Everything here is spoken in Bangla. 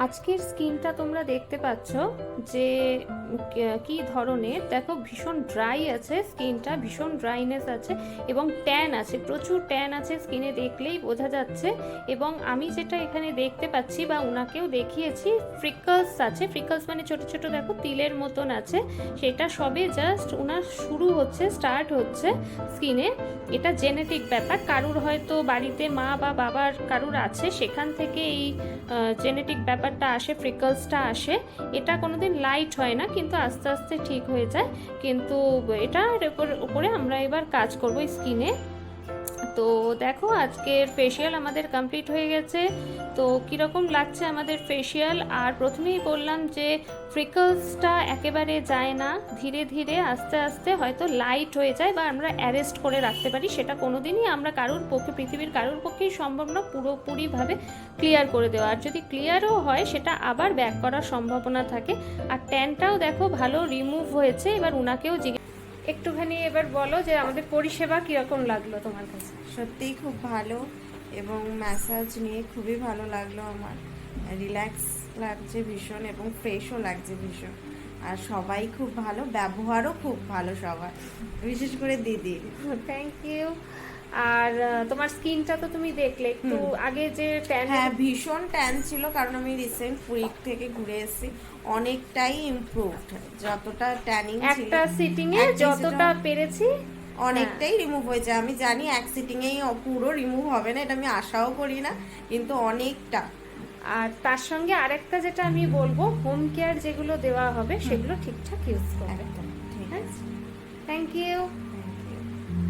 আজকের স্কিনটা তোমরা দেখতে পাচ্ছ যে কি ধরনের, দেখো ভীষণ ড্রাই আছে স্কিনটা, ভীষণ ড্রাইনেস আছে এবং ট্যান আছে, প্রচুর ট্যান আছে স্কিনে, দেখলেই বোঝা যাচ্ছে। এবং আমি যেটা এখানে দেখতে পাচ্ছি বা ওনাকেও দেখিয়েছি, ফ্রিকলস আছে, ফ্রিকলস মানে ছোট ছোট দেখো তিলের মতন আছে, সেটা সবে জাস্ট ওনার শুরু হচ্ছে, স্টার্ট হচ্ছে স্কিনে। এটা জেনেটিক ব্যাপার, কারুর হয়তো বাড়িতে মা বা বাবার কারুর আছে, সেখান থেকে এই জেনেটিক ব্যাপারটা আসে, ফ্রিকলসটা আসে। এটা কোনোদিন লাইট হয় না, কিন্তু আস্তে আস্তে ঠিক হয়ে যায়। কিন্তু এটার উপরে আমরা এবার কাজ করব স্কিনে। তো দেখো আজকের ফেসিয়াল আমাদের কমপ্লিট হয়ে গেছে। তো কীরকম লাগছে আমাদের ফেসিয়াল? আর প্রথমেই বললাম যে ফ্রিকলসটা একেবারে যায় না, ধীরে ধীরে আস্তে আস্তে হয়তো লাইট হয়ে যায় বা আমরা অ্যারেস্ট করে রাখতে পারি। সেটা কোনোদিনই আমরা কারোর পক্ষে, পৃথিবীর কারোর পক্ষেই সম্ভব না পুরোপুরিভাবে ক্লিয়ার করে দেওয়া। আর যদি ক্লিয়ারও হয় সেটা আবার ব্যাক করার সম্ভাবনা থাকে। আর ট্যানটাও দেখো ভালো রিমুভ হয়েছে। এবার উনাকেও একটুখানি এবার বলো যে আমাদের পরিষেবা কীরকম লাগলো তোমার কাছে? সত্যিই খুব ভালো, এবং ম্যাসাজ নিয়ে খুবই ভালো লাগলো আমার। রিল্যাক্স লাগছে ভীষণ এবং ফ্রেশও লাগছে ভীষণ। আর সবাই খুব ভালো, ব্যবহারও খুব ভালো সবার, বিশেষ করে দিদি। Thank you. আর তোমার স্কিনটা তো তুমি দেখলে একটু আগে যে ট্যান, হ্যাঁ ভীষণ ট্যান ছিল, কারণ আমি রিসেন্ট পুরী থেকে ঘুরে এসেছি। অনেকটাই ইমপ্রুভড, যতটা ট্যানিং ছিল একটা সিটিং এ যতটা পেরেছি অনেকটাই রিমুভ হয়েছে। আমি জানি এক সিটিং এই পুরো রিমুভ হবে না, এটা আমি আশাও করি না, কিন্তু অনেকটা। আর তার সঙ্গে আরেকটা যেটা আমি বলবো, হোম কেয়ার যেগুলো দেওয়া হবে সেগুলো ঠিকঠাক ইউজ করবে। একদম ঠিক আছে। Thank you.